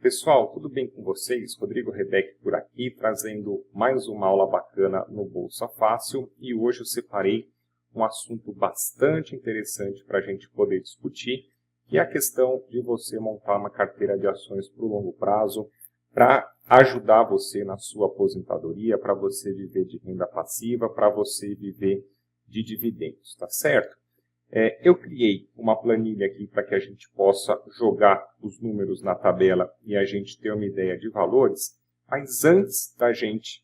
Pessoal, tudo bem com vocês? Rodrigo Rebeck por aqui, trazendo mais uma aula bacana no Bolsa Fácil. E hoje eu separei um assunto bastante interessante para a gente poder discutir, que é a questão de você montar uma carteira de ações para o longo prazo, para ajudar você na sua aposentadoria, para você viver de renda passiva, para você viver de dividendos, tá certo? Eu criei uma planilha aqui para que a gente possa jogar os números na tabela e a gente ter uma ideia de valores, mas antes da gente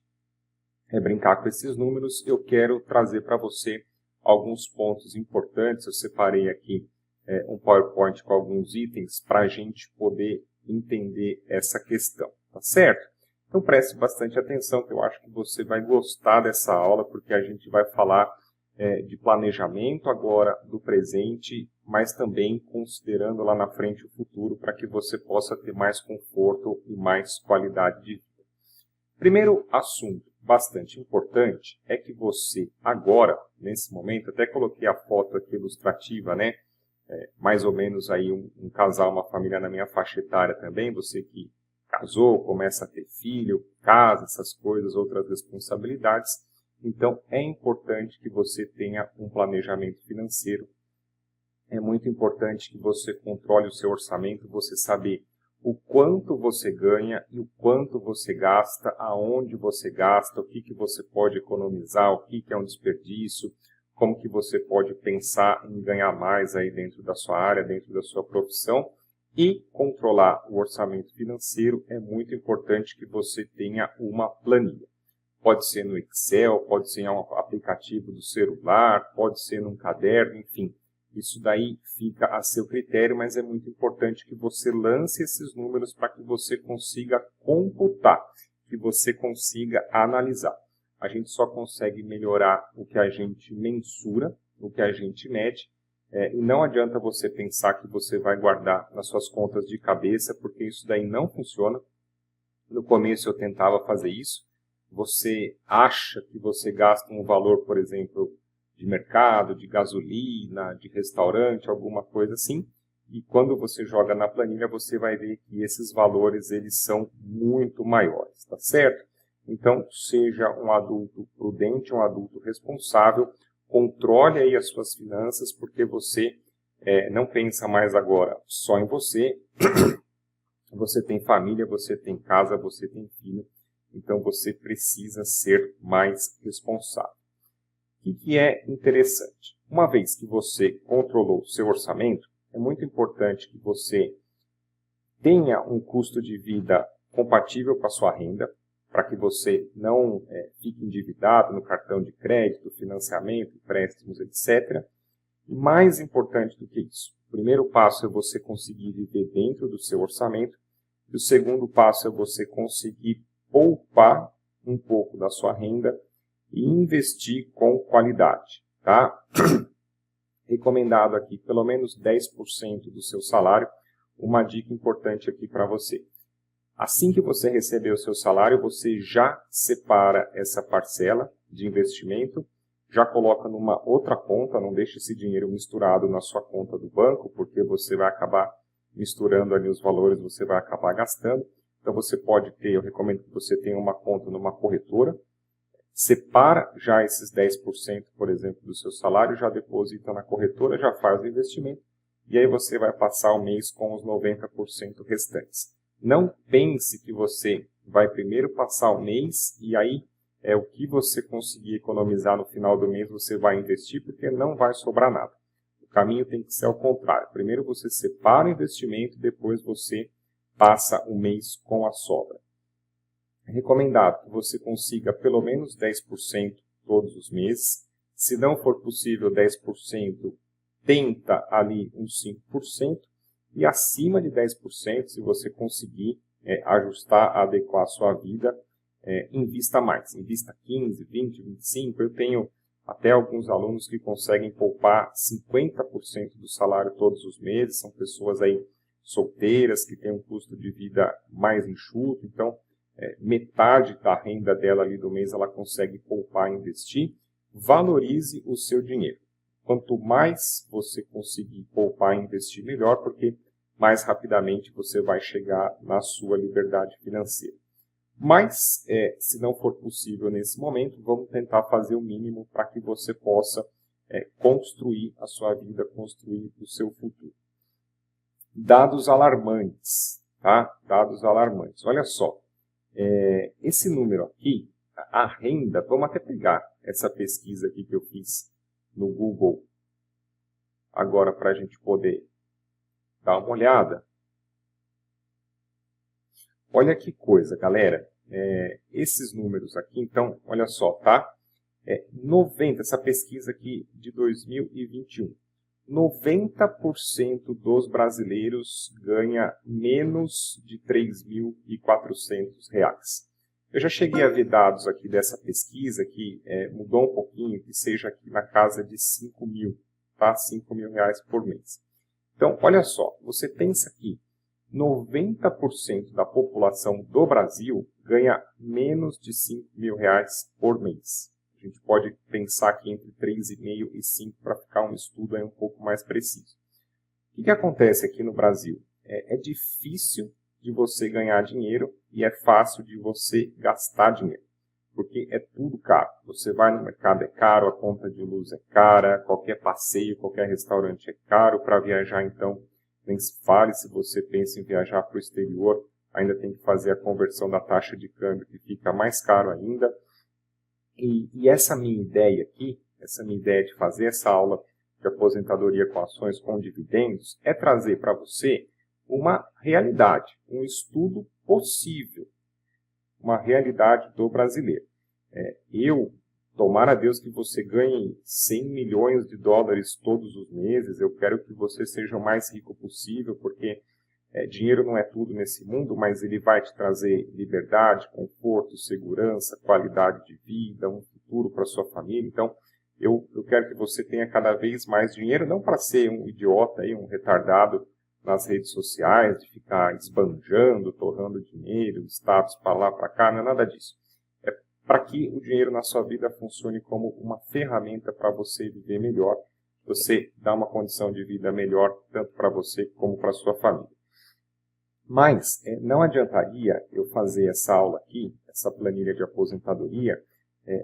brincar com esses números, eu quero trazer para você alguns pontos importantes. Eu separei aqui um PowerPoint com alguns itens para a gente poder entender essa questão, tá certo? Então preste bastante atenção, que eu acho que você vai gostar dessa aula, porque a gente vai falar de planejamento agora do presente, mas também considerando lá na frente o futuro, para que você possa ter mais conforto e mais qualidade de vida. Primeiro assunto bastante importante é que você agora, nesse momento, até coloquei a foto aqui ilustrativa, né? Mais ou menos aí um casal, uma família na minha faixa etária também, você que casou, começa a ter filho, casa, essas coisas, outras responsabilidades. Então, é importante que você tenha um planejamento financeiro. É muito importante que você controle o seu orçamento, você saber o quanto você ganha e o quanto você gasta, aonde você gasta, o que você pode economizar, o que é um desperdício, como que você pode pensar em ganhar mais aí dentro da sua área, dentro da sua profissão. E controlar o orçamento financeiro é muito importante que você tenha uma planilha. Pode ser no Excel, pode ser em um aplicativo do celular, pode ser num caderno, enfim. Isso daí fica a seu critério, mas é muito importante que você lance esses números para que você consiga computar, que você consiga analisar. A gente só consegue melhorar o que a gente mensura, o que a gente mede, e não adianta você pensar que você vai guardar nas suas contas de cabeça, porque isso daí não funciona. No começo eu tentava fazer isso. Você acha que você gasta um valor, por exemplo, de mercado, de gasolina, de restaurante, alguma coisa assim, e quando você joga na planilha, você vai ver que esses valores eles são muito maiores, tá certo? Então, seja um adulto prudente, um adulto responsável, controle aí as suas finanças, porque você não pensa mais agora só em você, você tem família, você tem casa, você tem filho, então você precisa ser mais responsável. O que é interessante? Uma vez que você controlou o seu orçamento, é muito importante que você tenha um custo de vida compatível com a sua renda, para que você não fique endividado no cartão de crédito, financiamento, empréstimos, etc. E mais importante do que isso, o primeiro passo é você conseguir viver dentro do seu orçamento, e o segundo passo é você conseguir poupar um pouco da sua renda e investir com qualidade, tá? Recomendado aqui pelo menos 10% do seu salário. Uma dica importante aqui para você. Assim que você receber o seu salário, você já separa essa parcela de investimento, já coloca numa outra conta, não deixe esse dinheiro misturado na sua conta do banco, porque você vai acabar misturando ali os valores, você vai acabar gastando. Então você pode ter, eu recomendo que você tenha uma conta numa corretora, separa já esses 10%, por exemplo, do seu salário, já deposita na corretora, já faz o investimento, e aí você vai passar o mês com os 90% restantes. Não pense que você vai primeiro passar o mês, e aí o que você conseguir economizar no final do mês você vai investir, porque não vai sobrar nada. O caminho tem que ser ao contrário. Primeiro você separa o investimento, depois você passa o mês com a sobra. É recomendado que você consiga pelo menos 10% todos os meses. Se não for possível 10%, tenta ali uns 5%. E acima de 10%, se você conseguir ajustar, adequar a sua vida, invista mais. Invista 15%, 20%, 25%. Eu tenho até alguns alunos que conseguem poupar 50% do salário todos os meses. São pessoas aí solteiras, que têm um custo de vida mais enxuto, então metade da renda dela ali do mês ela consegue poupar e investir. Valorize o seu dinheiro. Quanto mais você conseguir poupar e investir, melhor, porque mais rapidamente você vai chegar na sua liberdade financeira. Mas, se não for possível nesse momento, vamos tentar fazer o mínimo para que você possa construir a sua vida, construir o seu futuro. Dados alarmantes, tá? Dados alarmantes. Olha só, esse número aqui, a renda, vamos até pegar essa pesquisa aqui que eu fiz no Google agora para a gente poder dar uma olhada. Olha que coisa, galera. Esses números aqui, então, olha só, tá? 90, essa pesquisa aqui de 2021. 90% dos brasileiros ganha menos de R$ 3.400. Eu já cheguei a ver dados aqui dessa pesquisa que mudou um pouquinho, que seja aqui na casa de 5 mil, tá? 5 mil reais por mês. Então, olha só, você pensa que 90% da população do Brasil ganha menos de 5 mil reais por mês. A gente pode pensar aqui entre 3,5 e 5 para ficar um estudo aí um pouco mais preciso. O que acontece aqui no Brasil? É difícil de você ganhar dinheiro e é fácil de você gastar dinheiro. Porque é tudo caro. Você vai no mercado, é caro, a conta de luz é cara, qualquer passeio, qualquer restaurante é caro. Para viajar, então, nem se fale. Se você pensa em viajar para o exterior, ainda tem que fazer a conversão da taxa de câmbio, que fica mais caro ainda. E essa minha ideia aqui, essa minha ideia de fazer essa aula de aposentadoria com ações com dividendos, é trazer para você uma realidade, um estudo possível, uma realidade do brasileiro. Tomara a Deus que você ganhe 100 milhões de dólares todos os meses, eu quero que você seja o mais rico possível, porque dinheiro não é tudo nesse mundo, mas ele vai te trazer liberdade, conforto, segurança, qualidade de vida, um futuro para sua família. Então, eu quero que você tenha cada vez mais dinheiro, não para ser um idiota, um retardado nas redes sociais, de ficar esbanjando, torrando dinheiro, status para lá, para cá, não é nada disso. É para que o dinheiro na sua vida funcione como uma ferramenta para você viver melhor, você dar uma condição de vida melhor, tanto para você como para sua família. Mas não adiantaria eu fazer essa aula aqui, essa planilha de aposentadoria,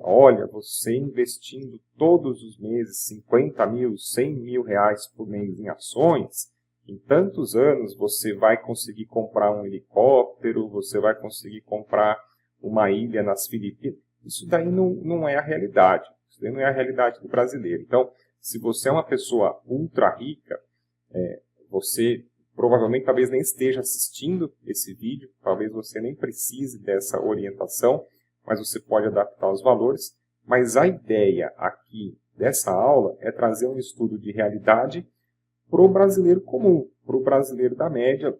olha, você investindo todos os meses 50 mil, 100 mil reais por mês em ações, em tantos anos você vai conseguir comprar um helicóptero, você vai conseguir comprar uma ilha nas Filipinas. Isso daí não é a realidade, isso daí não é a realidade do brasileiro. Então, se você é uma pessoa ultra rica, você provavelmente talvez nem esteja assistindo esse vídeo, talvez você nem precise dessa orientação, mas você pode adaptar os valores. Mas a ideia aqui dessa aula é trazer um estudo de realidade para o brasileiro comum, para o brasileiro da média,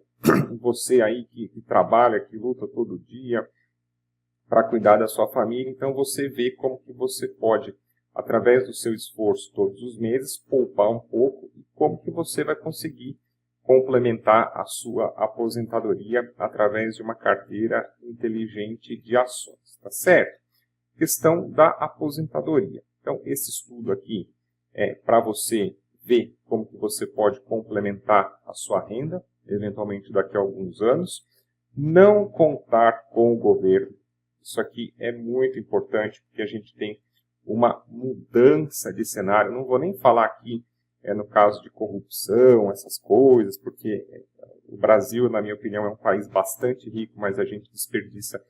você aí que trabalha, que luta todo dia para cuidar da sua família, então você vê como que você pode, através do seu esforço todos os meses, poupar um pouco e como que você vai conseguir complementar a sua aposentadoria através de uma carteira inteligente de ações, tá certo? Questão da aposentadoria. Então, esse estudo aqui é para você ver como que você pode complementar a sua renda, eventualmente daqui a alguns anos. Não contar com o governo. Isso aqui é muito importante, porque a gente tem uma mudança de cenário. Não vou nem falar aqui no caso de corrupção, essas coisas, porque o Brasil, na minha opinião, é um país bastante rico, mas a gente desperdiça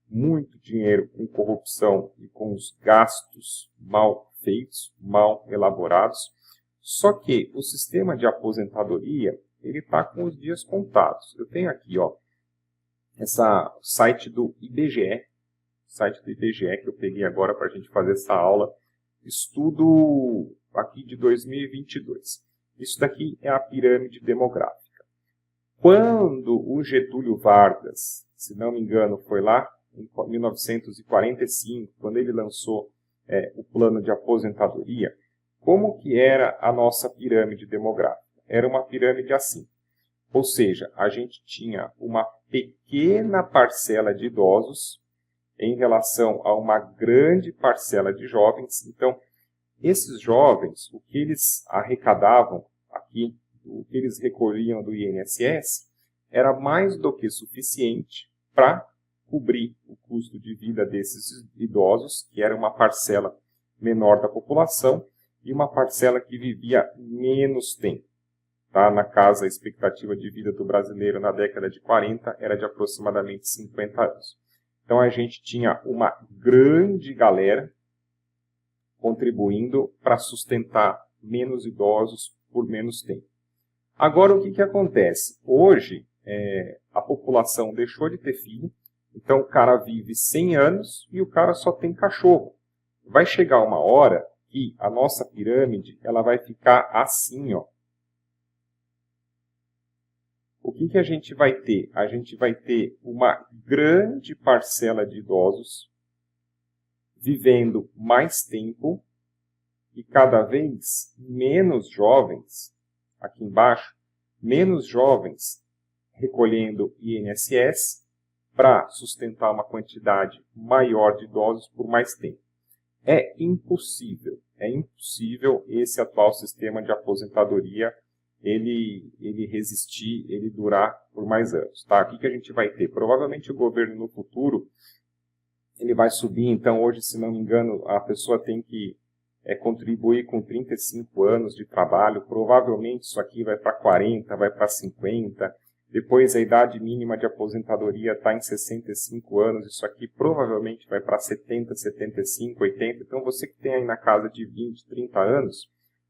muito dinheiro com corrupção e com os gastos mal feitos, mal elaborados. Só que o sistema de aposentadoria, ele está com os dias contados. Eu tenho aqui, esse site do IBGE, que eu peguei agora para a gente fazer essa aula, estudo aqui de 2022. Isso daqui é a pirâmide demográfica. Quando o Getúlio Vargas, se não me engano, foi lá em 1945, quando ele lançou o plano de aposentadoria, como que era a nossa pirâmide demográfica? Era uma pirâmide assim. Ou seja, a gente tinha uma pequena parcela de idosos em relação a uma grande parcela de jovens. Então, esses jovens, o que eles arrecadavam aqui o que eles recolhiam do INSS era mais do que suficiente para cobrir o custo de vida desses idosos, que era uma parcela menor da população e uma parcela que vivia menos tempo. Tá? Na casa, a expectativa de vida do brasileiro na década de 40 era de aproximadamente 50 anos. Então a gente tinha uma grande galera contribuindo para sustentar menos idosos por menos tempo. Agora o que acontece? Hoje a população deixou de ter filho, então o cara vive 100 anos e o cara só tem cachorro. Vai chegar uma hora que a nossa pirâmide ela vai ficar assim, ó. O que a gente vai ter? A gente vai ter uma grande parcela de idosos vivendo mais tempo e cada vez menos jovens, aqui embaixo, menos jovens recolhendo INSS para sustentar uma quantidade maior de idosos por mais tempo. É impossível esse atual sistema de aposentadoria ele resistir, ele durar por mais anos. Tá? O que a gente vai ter? Provavelmente o governo no futuro ele vai subir, então hoje, se não me engano, a pessoa tem que contribuir com 35 anos de trabalho, provavelmente isso aqui vai para 40, vai para 50, depois a idade mínima de aposentadoria está em 65 anos, isso aqui provavelmente vai para 70, 75, 80, então você que tem aí na casa de 20, 30 anos,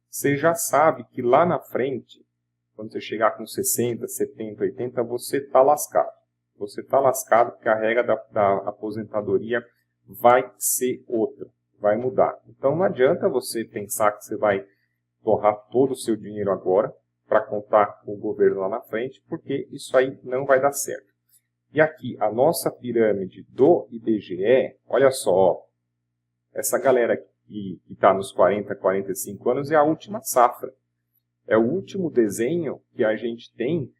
você já sabe que lá na frente, quando você chegar com 60, 70, 80, você está lascado. Você está lascado porque a regra da aposentadoria vai ser outra, vai mudar. Então não adianta você pensar que você vai torrar todo o seu dinheiro agora para contar com o governo lá na frente, porque isso aí não vai dar certo. E aqui, a nossa pirâmide do IBGE, olha só, ó, essa galera que está nos 40, 45 anos é a última safra. É o último desenho que a gente tem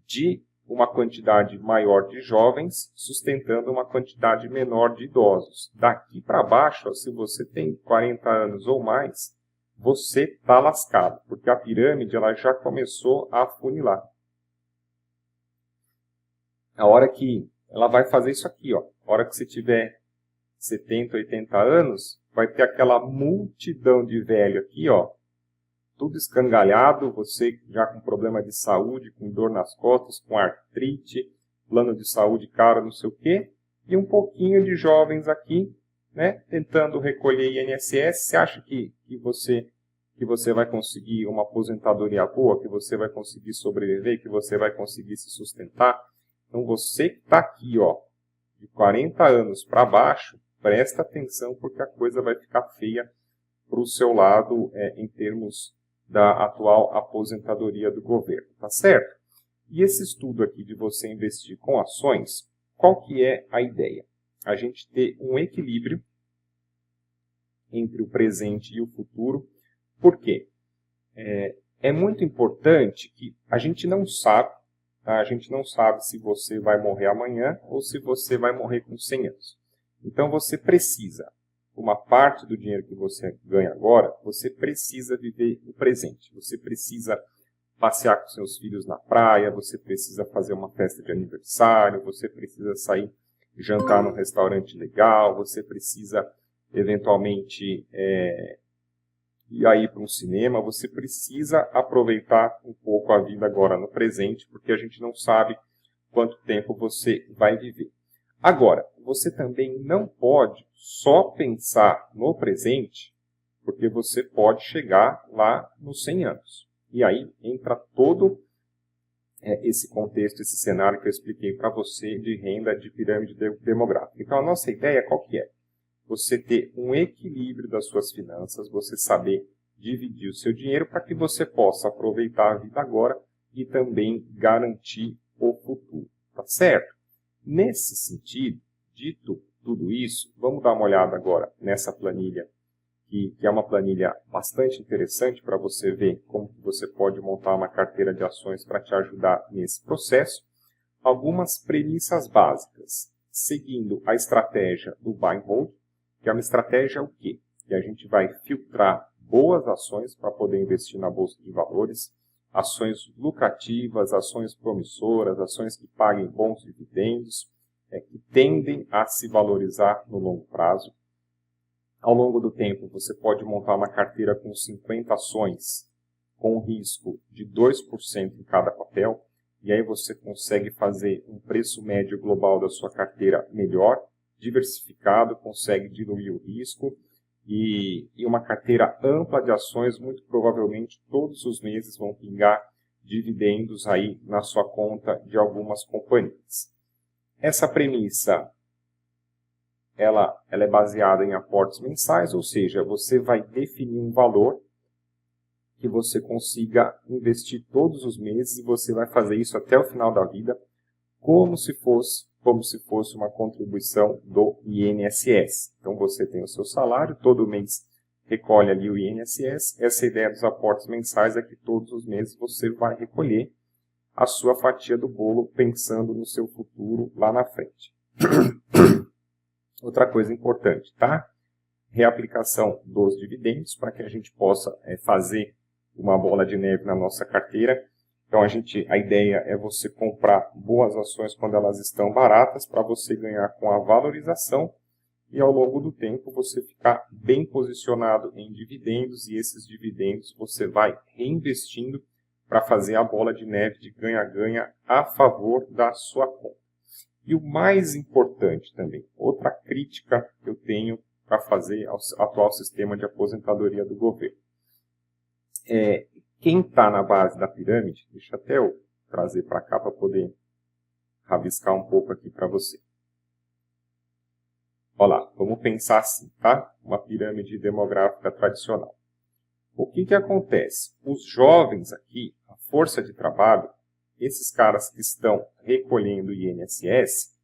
de uma quantidade maior de jovens sustentando uma quantidade menor de idosos. Daqui para baixo, ó, se você tem 40 anos ou mais, você está lascado, porque a pirâmide ela já começou a afunilar. A hora que ela vai fazer isso aqui, ó, a hora que você tiver 70, 80 anos, vai ter aquela multidão de velho aqui, ó, tudo escangalhado, você já com problema de saúde, com dor nas costas, com artrite, plano de saúde caro, não sei o quê, e um pouquinho de jovens aqui, né, tentando recolher INSS. Você acha que você vai conseguir uma aposentadoria boa, que você vai conseguir sobreviver, que você vai conseguir se sustentar? Então você que está aqui, ó, de 40 anos para baixo, presta atenção porque a coisa vai ficar feia para o seu lado em termos da atual aposentadoria do governo, tá certo? E esse estudo aqui de você investir com ações, qual que é a ideia? A gente ter um equilíbrio entre o presente e o futuro. Por quê? É muito importante que a gente não sabe, tá? A gente não sabe se você vai morrer amanhã ou se você vai morrer com 100 anos. Então você precisa, uma parte do dinheiro que você ganha agora, você precisa viver o presente. Você precisa passear com seus filhos na praia, você precisa fazer uma festa de aniversário, você precisa sair jantar num restaurante legal, você precisa eventualmente ir aí para um cinema, você precisa aproveitar um pouco a vida agora no presente, porque a gente não sabe quanto tempo você vai viver. Agora, você também não pode só pensar no presente, porque você pode chegar lá nos 100 anos. E aí entra todo esse contexto, esse cenário que eu expliquei para você de renda de pirâmide demográfica. Então, a nossa ideia qual que é? Você ter um equilíbrio das suas finanças, você saber dividir o seu dinheiro para que você possa aproveitar a vida agora e também garantir o futuro. Tá certo? Nesse sentido, dito tudo isso, vamos dar uma olhada agora nessa planilha, que é uma planilha bastante interessante para você ver como que você pode montar uma carteira de ações para te ajudar nesse processo. Algumas premissas básicas, seguindo a estratégia do Buy and Hold, que é uma estratégia o quê? Que a gente vai filtrar boas ações para poder investir na Bolsa de Valores, ações lucrativas, ações promissoras, ações que paguem bons dividendos, que tendem a se valorizar no longo prazo. Ao longo do tempo, você pode montar uma carteira com 50 ações, com um risco de 2% em cada papel, e aí você consegue fazer um preço médio global da sua carteira melhor, diversificado, consegue diluir o risco, e uma carteira ampla de ações, muito provavelmente todos os meses vão pingar dividendos aí na sua conta de algumas companhias. Essa premissa, ela é baseada em aportes mensais, ou seja, você vai definir um valor que você consiga investir todos os meses e você vai fazer isso até o final da vida, como se fosse uma contribuição do INSS. Então você tem o seu salário, todo mês recolhe ali o INSS. Essa ideia dos aportes mensais é que todos os meses você vai recolher a sua fatia do bolo pensando no seu futuro lá na frente. Outra coisa importante, tá? Reaplicação dos dividendos para que a gente possa fazer uma bola de neve na nossa carteira. Então a ideia é você comprar boas ações quando elas estão baratas para você ganhar com a valorização e ao longo do tempo você ficar bem posicionado em dividendos e esses dividendos você vai reinvestindo para fazer a bola de neve de ganha-ganha a favor da sua conta. E o mais importante também, outra crítica que eu tenho para fazer ao atual sistema de aposentadoria do governo. Quem está na base da pirâmide, deixa até eu trazer para cá para poder rabiscar um pouco aqui para você. Olha lá, vamos pensar assim, tá? Uma pirâmide demográfica tradicional. O que acontece? Os jovens aqui, a força de trabalho, esses caras que estão recolhendo o INSS,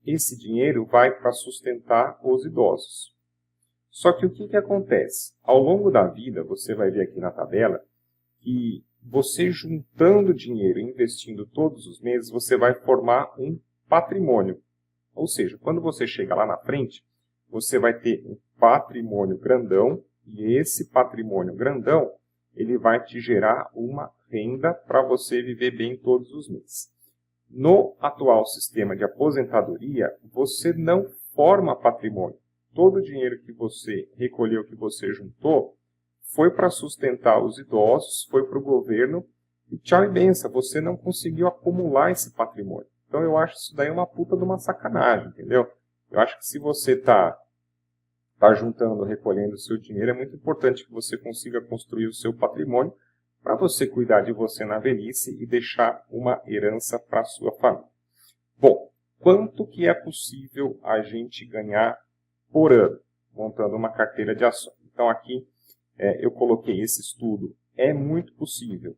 esse dinheiro vai para sustentar os idosos. Só que o que acontece? Ao longo da vida, você vai ver aqui na tabela, que você juntando dinheiro e investindo todos os meses, você vai formar um patrimônio. Ou seja, quando você chega lá na frente, você vai ter um patrimônio grandão, e esse patrimônio grandão, ele vai te gerar uma renda para você viver bem todos os meses. No atual sistema de aposentadoria, você não forma patrimônio. Todo o dinheiro que você recolheu, que você juntou, foi para sustentar os idosos, foi para o governo, e tchau e benção, você não conseguiu acumular esse patrimônio. Então eu acho isso daí uma puta de uma sacanagem, entendeu? Eu acho que se você está juntando, recolhendo o seu dinheiro, é muito importante que você consiga construir o seu patrimônio para você cuidar de você na velhice e deixar uma herança para a sua família. Bom, quanto que é possível a gente ganhar por ano, montando uma carteira de ações? Então aqui eu coloquei esse estudo. É muito possível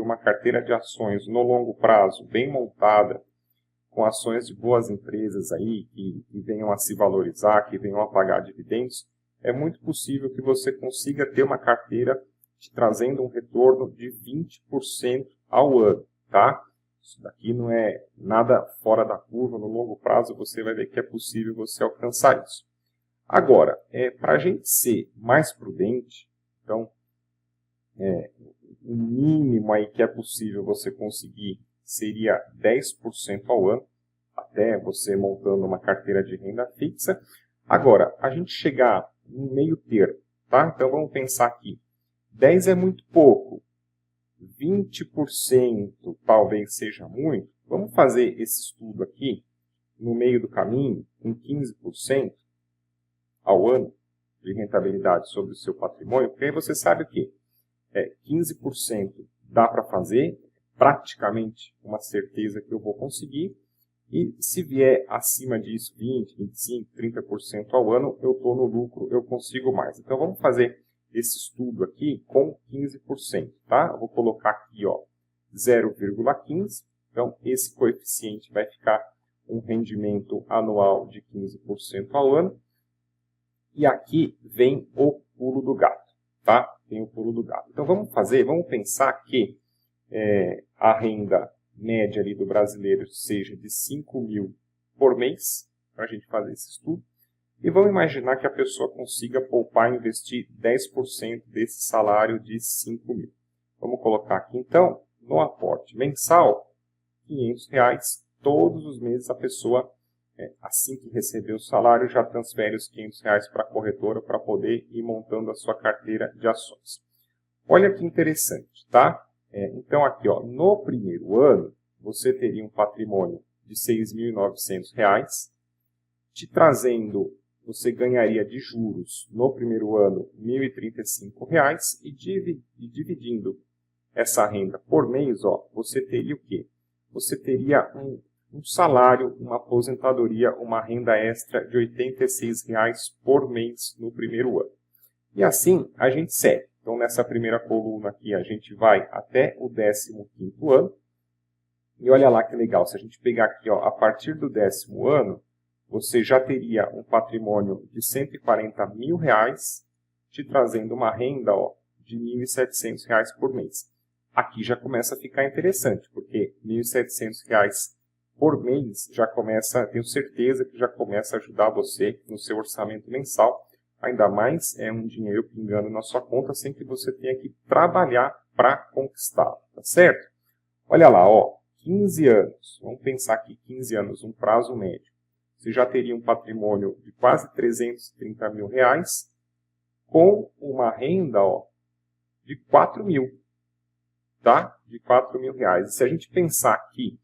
uma carteira de ações no longo prazo, bem montada, com ações de boas empresas aí, que venham a se valorizar, que venham a pagar dividendos. É muito possível que você consiga ter uma carteira te trazendo um retorno de 20% ao ano, tá? Isso daqui não é nada fora da curva, no longo prazo você vai ver que é possível você alcançar isso. Agora, para a gente ser mais prudente, então, o mínimo aí que é possível você conseguir seria 10% ao ano, até você montando uma carteira de renda fixa. Agora, a gente chegar no meio termo, tá? Então vamos pensar aqui, 10 é muito pouco, 20% talvez seja muito. Vamos fazer esse estudo aqui, no meio do caminho, com 15%. Ao ano de rentabilidade sobre o seu patrimônio, porque aí você sabe o quê? 15% dá para fazer, praticamente uma certeza que eu vou conseguir, e se vier acima disso, 20%, 25%, 30% ao ano, eu estou no lucro, eu consigo mais. Então vamos fazer esse estudo aqui com 15%, tá? Eu vou colocar aqui, ó, 0,15%, então esse coeficiente vai ficar um rendimento anual de 15% ao ano. E aqui vem o pulo do gato, tá? Tem o pulo do gato. Então vamos pensar que a renda média ali do brasileiro seja de 5 mil por mês, para a gente fazer esse estudo. E vamos imaginar que a pessoa consiga poupar e investir 10% desse salário de 5 mil. Vamos colocar aqui, então, no aporte mensal, R$500. Todos os meses a pessoa, assim que receber o salário, já transfere os R$500 para a corretora para poder ir montando a sua carteira de ações. Olha que interessante, tá? Então, aqui, ó, no primeiro ano, você teria um patrimônio de R$6.900, te trazendo, você ganharia de juros no primeiro ano R$1.035 e dividindo essa renda por mês, ó, você teria o quê? Você teria um salário, uma aposentadoria, uma renda extra de R$86 por mês no primeiro ano. E assim a gente segue. Então, nessa primeira coluna aqui, a gente vai até o 15º ano. E olha lá que legal, se a gente pegar aqui, ó, a partir do 10º ano, você já teria um patrimônio de R$140 mil, te trazendo uma renda, ó, de R$1.700 por mês. Aqui já começa a ficar interessante, porque R$1.700 por mês já começa, tenho certeza que já começa a ajudar você no seu orçamento mensal. Ainda mais é um dinheiro pingando na sua conta sem que você tenha que trabalhar para conquistá-lo, tá certo? Olha lá, ó, 15 anos, vamos pensar aqui 15 anos, um prazo médio. Você já teria um patrimônio de quase R$330 mil, com uma renda, ó, de R$4 mil, tá? De R$4 mil. E se a gente pensar que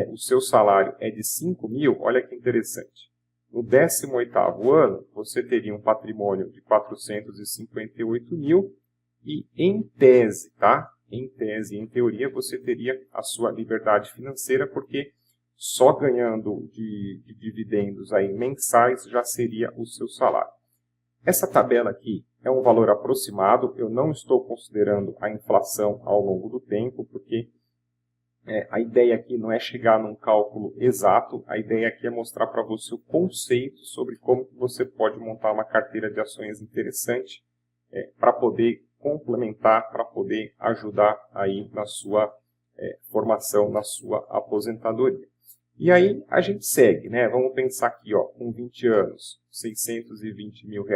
o seu salário é de R$5 mil, olha que interessante. No 18º ano, você teria um patrimônio de R$458 mil e, em tese, tá? Em tese, em teoria, você teria a sua liberdade financeira, porque só ganhando de dividendos aí mensais já seria o seu salário. Essa tabela aqui é um valor aproximado, eu não estou considerando a inflação ao longo do tempo, porque a ideia aqui não é chegar num cálculo exato, a ideia aqui é mostrar para você o conceito sobre como você pode montar uma carteira de ações interessante para poder complementar, para poder ajudar aí na sua formação, na sua aposentadoria. E aí a gente segue, né? Vamos pensar aqui, ó, com 20 anos, R$620 mil,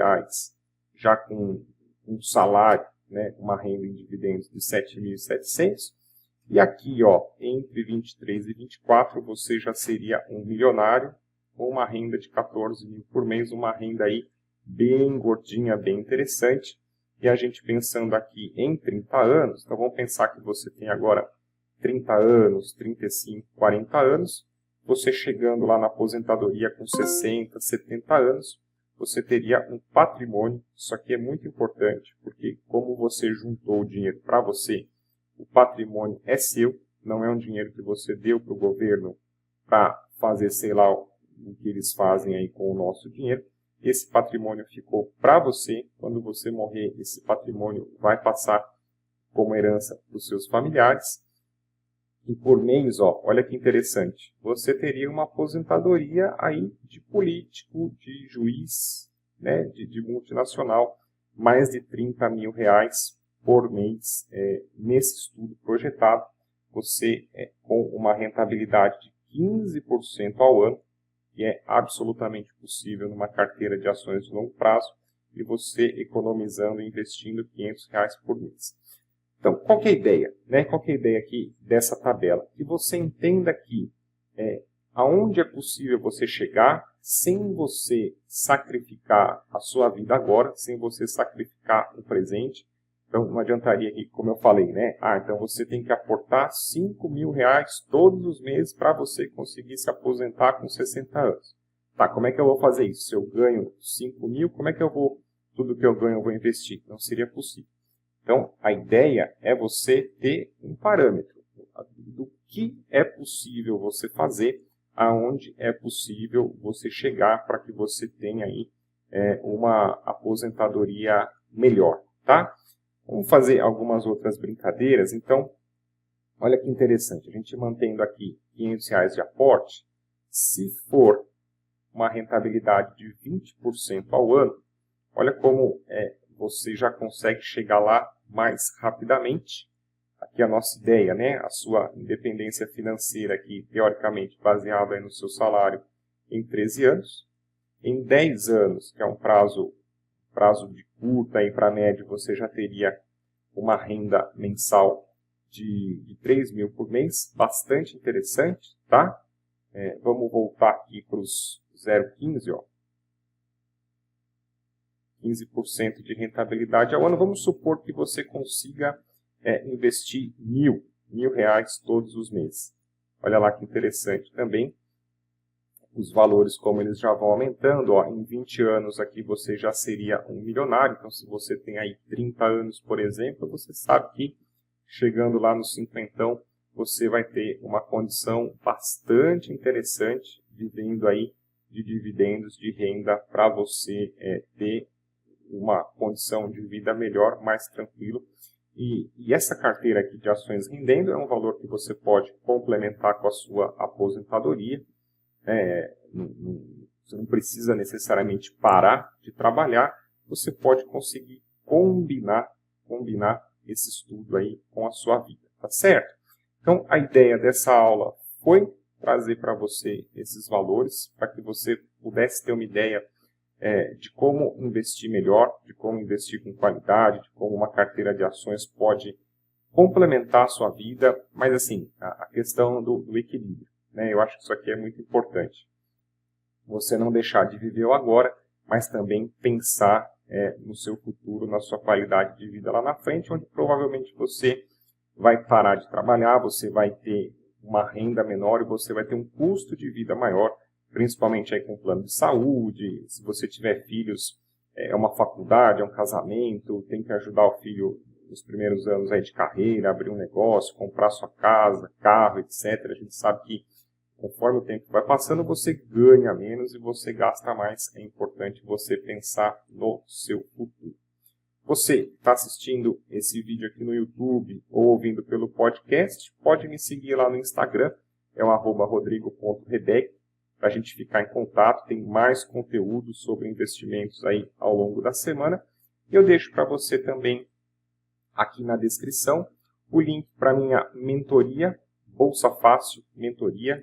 já com um salário, né, uma renda em dividendos de 7.700. E aqui, ó, entre 23 e 24, você já seria um milionário com uma renda de 14 mil por mês, uma renda aí bem gordinha, bem interessante. E a gente pensando aqui em 30 anos, então vamos pensar que você tem agora 30 anos, 35, 40 anos, você chegando lá na aposentadoria com 60, 70 anos, você teria um patrimônio. Isso aqui é muito importante, porque como você juntou o dinheiro para você, o patrimônio é seu, não é um dinheiro que você deu para o governo para fazer, sei lá, o que eles fazem aí com o nosso dinheiro. Esse patrimônio ficou para você. Quando você morrer, esse patrimônio vai passar como herança para os seus familiares. E por mês, ó, olha que interessante, você teria uma aposentadoria aí de político, de juiz, né, de multinacional, mais de R$30 mil por mês nesse estudo projetado, você com uma rentabilidade de 15% ao ano, que é absolutamente possível numa carteira de ações de longo prazo, e você economizando e investindo R$500 por mês. Então, qual que é a ideia? Né? Qual que é a ideia aqui dessa tabela? Que você entenda que aonde é possível você chegar sem você sacrificar a sua vida agora, sem você sacrificar o presente. Então, não adiantaria aqui, como eu falei, né? Então você tem que aportar R$5 mil todos os meses para você conseguir se aposentar com 60 anos. Tá, como é que eu vou fazer isso? Se eu ganho 5 mil, como é que tudo que eu ganho eu vou investir? Não seria possível. Então, a ideia é você ter um parâmetro do que é possível você fazer, aonde é possível você chegar para que você tenha aí uma aposentadoria melhor, tá? Vamos fazer algumas outras brincadeiras. Então, olha que interessante. A gente mantendo aqui R$500 de aporte, se for uma rentabilidade de 20% ao ano, olha como você já consegue chegar lá mais rapidamente. Aqui a nossa ideia, né? A sua independência financeira aqui, teoricamente, baseada aí no seu salário em 13 anos. em 10 anos, que é um prazo de curta e para médio, você já teria uma renda mensal de 3 mil por mês, bastante interessante, tá? Vamos voltar aqui para os 0,15, ó. 15% de rentabilidade ao ano. Vamos supor que você consiga investir R$1.000 todos os meses. Olha lá que interessante também. Os valores, como eles já vão aumentando, ó, em 20 anos aqui você já seria um milionário. Então, se você tem aí 30 anos, por exemplo, você sabe que chegando lá nos 50, você vai ter uma condição bastante interessante, vivendo aí de dividendos, de renda, para você ter uma condição de vida melhor, mais tranquilo. E essa carteira aqui de ações rendendo é um valor que você pode complementar com a sua aposentadoria. Você não precisa necessariamente parar de trabalhar, você pode conseguir combinar esse estudo aí com a sua vida, tá certo? Então, a ideia dessa aula foi trazer para você esses valores, para que você pudesse ter uma ideia de como investir melhor, de como investir com qualidade, de como uma carteira de ações pode complementar a sua vida, mas assim, a questão do equilíbrio, né? Eu acho que isso aqui é muito importante. Você não deixar de viver o agora, mas também pensar no seu futuro, na sua qualidade de vida lá na frente, onde provavelmente você vai parar de trabalhar, você vai ter uma renda menor e você vai ter um custo de vida maior, principalmente aí com plano de saúde. Se você tiver filhos, é uma faculdade, é um casamento, tem que ajudar o filho nos primeiros anos aí de carreira, abrir um negócio, comprar sua casa, carro, etc. A gente sabe que conforme o tempo vai passando, você ganha menos e você gasta mais. É importante você pensar no seu futuro. Você que está assistindo esse vídeo aqui no YouTube ou ouvindo pelo podcast, pode me seguir lá no Instagram, é o @rodrigo.rebeck, para a gente ficar em contato. Tem mais conteúdo sobre investimentos aí ao longo da semana. E eu deixo para você também aqui na descrição o link para minha mentoria, Bolsa Fácil Mentoria,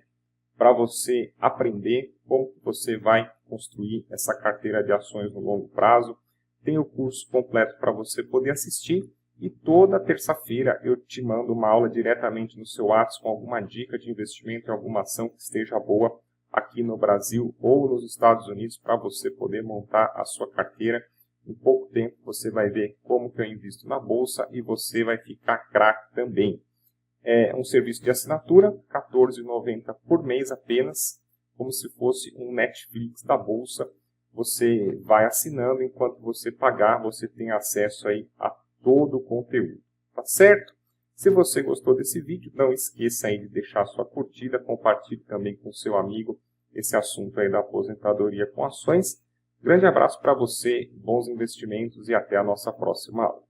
para você aprender como você vai construir essa carteira de ações no longo prazo. Tem o curso completo para você poder assistir e toda terça-feira eu te mando uma aula diretamente no seu WhatsApp com alguma dica de investimento em alguma ação que esteja boa aqui no Brasil ou nos Estados Unidos para você poder montar a sua carteira. Em pouco tempo você vai ver como que eu invisto na bolsa e você vai ficar craque também. É um serviço de assinatura, R$ 14,90 por mês apenas, como se fosse um Netflix da bolsa. Você vai assinando, enquanto você pagar, você tem acesso aí a todo o conteúdo, tá certo? Se você gostou desse vídeo, não esqueça aí de deixar sua curtida, compartilhe também com seu amigo esse assunto aí da aposentadoria com ações. Grande abraço para você, bons investimentos e até a nossa próxima aula.